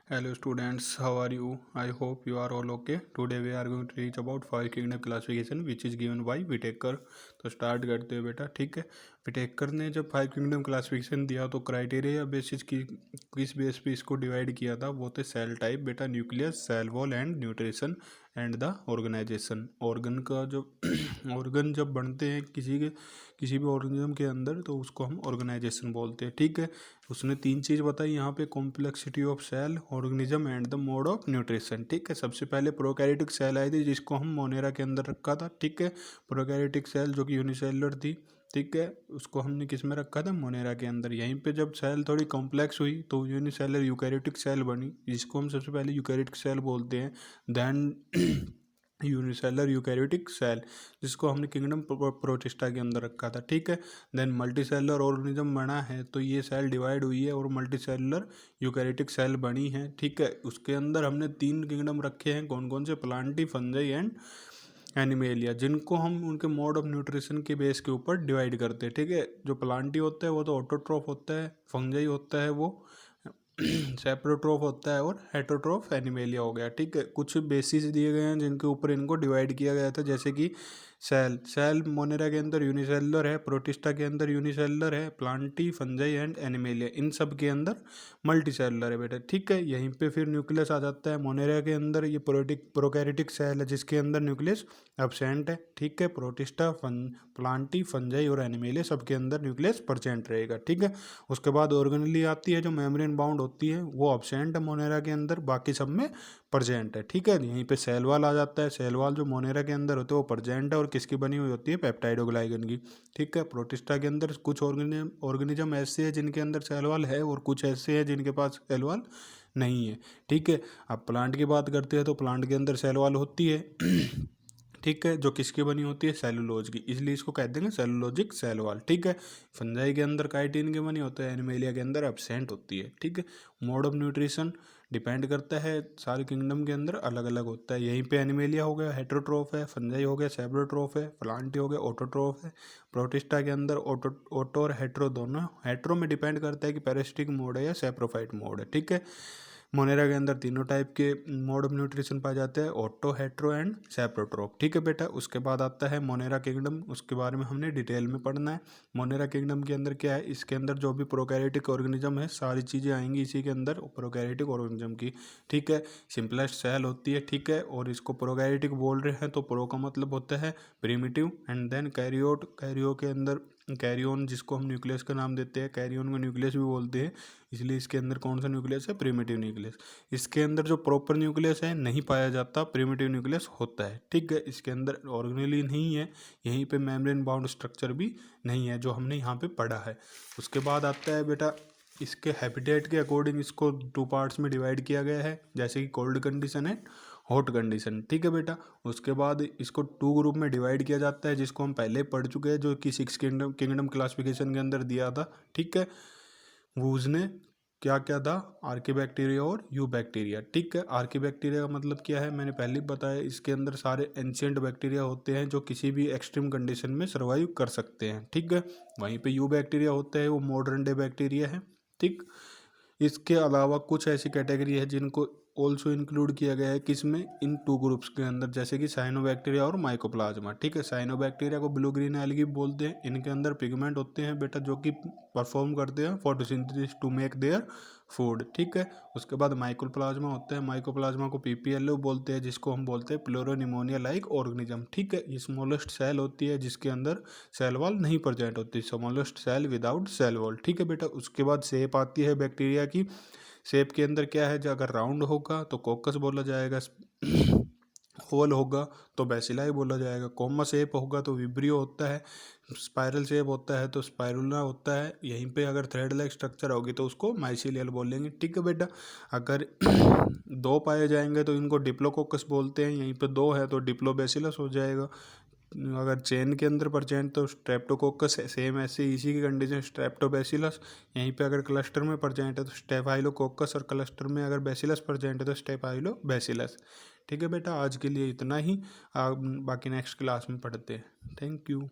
Hello students, how are you? I hope you are all okay. Today we are going to teach about five kingdom classification which is given by Whitaker. तो start करते हैं बेटा, ठीक है। Whittaker ने जब five kingdom classification दिया तो क्राइटेरिया बेसिस की किस बेस पे इसको डिवाइड किया था, वो थे सेल टाइप बेटा, nucleus, cell wall and nutrition and the organisation. Organ का जो ऑर्गन जब बनते हैं किसी भी ऑर्गेनिज्म के अंदर तो उसको हम ऑर्गेनाइजेशन बोलते हैं, ठीक है। उसने तीन चीज़ बताई यहाँ पे, complexity of cell, organism and the mode of nutrition, ठीक है। सबसे पहले प्रोकैरियोटिक सेल आई थी जिसको हम मोनेरा के अंदर रखा था, ठीक है। प्रोकैरियोटिक सेल जो कि यूनिसेलुलर थी, ठीक है, उसको हमने किस में रखा था, मोनेरा के अंदर। यहीं पे जब सेल थोड़ी कॉम्प्लेक्स हुई तो यूनिसेलुलर यूकैरियोटिक सेल बनी जिसको हम सबसे पहले यूकैरियोटिक सेल बोलते हैं। देन यूनिसेलर यूकैरियोटिक सेल जिसको हमने किंगडम प्रोटिस्टा के अंदर रखा था, ठीक है। देन मल्टीसेलुलर ऑर्गेनिज्म बना है तो ये सेल डिवाइड हुई है और मल्टीसेलुलर यूकैरियोटिक सेल बनी है, ठीक है। उसके अंदर हमने तीन किंगडम रखे हैं, कौन कौन से, प्लांटी, फंजाई एंड एनिमेलिया, जिनको हम उनके मोड ऑफ न्यूट्रिशन के बेस के ऊपर डिवाइड करते हैं, ठीक है। जो प्लांटी होता है वो तो ऑटोट्रॉफ होता है, फंजाई होता है वो सेप्रोट्रॉफ होता है, और हेटरोट्रॉफ एनिमेलिया हो गया, ठीक है। कुछ बेसिस दिए गए हैं जिनके ऊपर इनको डिवाइड किया गया था, जैसे कि सेल मोनेरा के अंदर यूनिसेलुलर है, प्रोटिस्टा के अंदर यूनिसेलुलर है, प्लांटी, फंजाई एंड एनिमेलिया इन सब के अंदर मल्टीसेलुलर है बेटा, ठीक है। यहीं पे फिर न्यूक्लियस आ जाता है। मोनेरा के अंदर ये प्रोकैरियोटिक सेल है जिसके अंदर न्यूक्लियस एब्सेंट है, ठीक है। प्रोटिस्टा, प्लांटी, फंजाई और एनिमेलिया सबके अंदर न्यूक्लियस परसेंट रहेगा, ठीक है। उसके बाद ऑर्गेनेली आती है जो मेम्ब्रेन बाउंड होती है, वो एब्सेंट है मोनेरा के अंदर, बाकी सब में प्रेजेंट है, ठीक है। यहीं पे सेल वॉल आ जाता है। सेल वॉल जो मोनेरा के अंदर होते हैं वो प्रेजेंट है और किसकी बनी हुई होती है, पेप्टाइडोग्लाइकन की, ठीक है। प्रोटिस्टा के अंदर कुछ ऑर्गेनिज्म ऐसे है जिनके अंदर सेल वॉल है और कुछ ऐसे हैं जिनके पास सेल वॉल नहीं है, ठीक है। अब प्लांट की बात करते हैं तो प्लांट के अंदर सेल वॉल होती है ठीक है, जो किसकी बनी होती है, सेलुलोज की, इसलिए इसको कहते हैं सेलुलोजिक सेल वॉल, ठीक है। फंजाई के अंदर काइटिन के बनी होते हैं, एनिमेलिया के अंदर एब्सेंट होती है, ठीक है। मोड ऑफ न्यूट्रिशन डिपेंड करता है, सारे किंगडम के अंदर अलग अलग होता है। यहीं पे एनिमेलिया हो गया हेटरोट्रोफ है, फंजाई हो गया सेप्रोट्रोफ है, प्लांटी हो गया ऑटोट्रोफ है। प्रोटिस्टा के अंदर ऑटो और हेट्रो दोनों, हेट्रो में डिपेंड करता है कि पैरासिटिक मोड है या सेप्रोफाइट मोड है, ठीक है। मोनेरा के अंदर तीनों टाइप के मोड ऑफ न्यूट्रिशन पाए जाते हैं, ऑटो, हेट्रो एंड सेप्रोट्रोप, ठीक है बेटा। उसके बाद आता है मोनेरा किंगडम, उसके बारे में हमने डिटेल में पढ़ना है। मोनेरा किंगडम के अंदर क्या है, इसके अंदर जो भी प्रोकैरियोटिक ऑर्गेनिज्म है सारी चीज़ें आएंगी इसी के अंदर, प्रोकैरियोटिक ऑर्गेनिज्म की, ठीक है। सिंपलेस्ट सेल होती है, ठीक है, और इसको प्रोकैरियोटिक बोल रहे हैं तो प्रो का मतलब होता है प्रिमिटिव, एंड देन कैरियोट, कैरियो के अंदर कैरियोन जिसको हम न्यूक्लियस का नाम देते हैं, कैरियोन को न्यूक्लियस भी बोलते हैं, इसलिए इसके अंदर कौन सा न्यूक्लियस है, प्रिमिटिव न्यूक्लियस। इसके अंदर जो प्रॉपर न्यूक्लियस है नहीं पाया जाता, प्रिमिटिव न्यूक्लियस होता है, ठीक है। इसके अंदर ऑर्गेनेली नहीं है, यहीं पे मेम्ब्रेन बाउंड स्ट्रक्चर भी नहीं है जो हमने यहाँ पे पढ़ा है। उसके बाद आता है बेटा, इसके हैबिटेट के अकॉर्डिंग इसको टू पार्ट्स में डिवाइड किया गया है, जैसे कि कोल्ड कंडीशन है, हॉट कंडीशन, ठीक है बेटा। उसके बाद इसको टू ग्रुप में डिवाइड किया जाता है जिसको हम पहले पढ़ चुके हैं, जो कि सिक्स किंगडम क्लासिफिकेशन के अंदर दिया था, ठीक है। वूज ने क्या क्या था, आर्की बैक्टीरिया और यू बैक्टीरिया, ठीक है। आर्की बैक्टीरिया का मतलब क्या है, मैंने पहले ही बताया, इसके अंदर सारे एंशियंट बैक्टीरिया होते हैं जो किसी भी एक्सट्रीम कंडीशन में सर्वाइव कर सकते हैं, ठीक है। वहीं पे यू बैक्टीरिया होता है वो मॉडर्न डे बैक्टीरिया है, ठीक। इसके अलावा कुछ ऐसी कैटेगरी है जिनको ऑल्सो इंक्लूड किया गया है किसमें, इन टू ग्रुप्स के अंदर, जैसे कि साइनोबैक्टीरिया और माइकोप्लाज्मा, ठीक है। साइनोबैक्टीरिया को ब्लू ग्रीन एल्गी बोलते हैं, इनके अंदर पिगमेंट होते हैं बेटा जो कि परफॉर्म करते हैं photosynthesis to make their food, ठीक है। उसके बाद माइकोप्लाज्मा होता है, माइकोप्लाज्मा को पीपीएलओ बोलते हैं जिसको हम बोलते हैं प्लोरोनिमोनिया लाइक ऑर्गेनिज्म, ठीक है। ये स्मॉलेस्ट सेल होती है जिसके अंदर सेल वॉल नहीं प्रेजेंट होती, smallest cell without cell wall, ठीक है बेटा। उसके बाद शेप आती है बैक्टीरिया की, शेप के अंदर क्या है, जो अगर राउंड होगा तो कोकस बोला जाएगा, होल होगा तो बैसिलाई बोला जाएगा, कॉमा शेप होगा तो विब्रियो होता है, स्पाइरल शेप होता है तो स्पाइरुला होता है, यहीं पे अगर थ्रेड लाइक स्ट्रक्चर होगी तो उसको माइसीलियल बोलेंगे, ठीक है बेटा। अगर दो पाए जाएंगे तो इनको डिप्लोकोकस बोलते हैं, यहीं पे दो है तो डिप्लोबैसिलस हो जाएगा। अगर चेन के अंदर परसेंट तो स्ट्रेप्टोकोकस है, सेम ऐसे इसी की कंडीशन स्ट्रेप्टोबैसिलस। यहीं पे अगर क्लस्टर में परसेंट है तो स्टेफाइलोकोकस, और क्लस्टर में अगर बैसिलस परसेंट है तो स्टेफाइलोबैसिलस, ठीक है बेटा। आज के लिए इतना ही, बाकी नेक्स्ट क्लास में पढ़ते हैं। Thank you.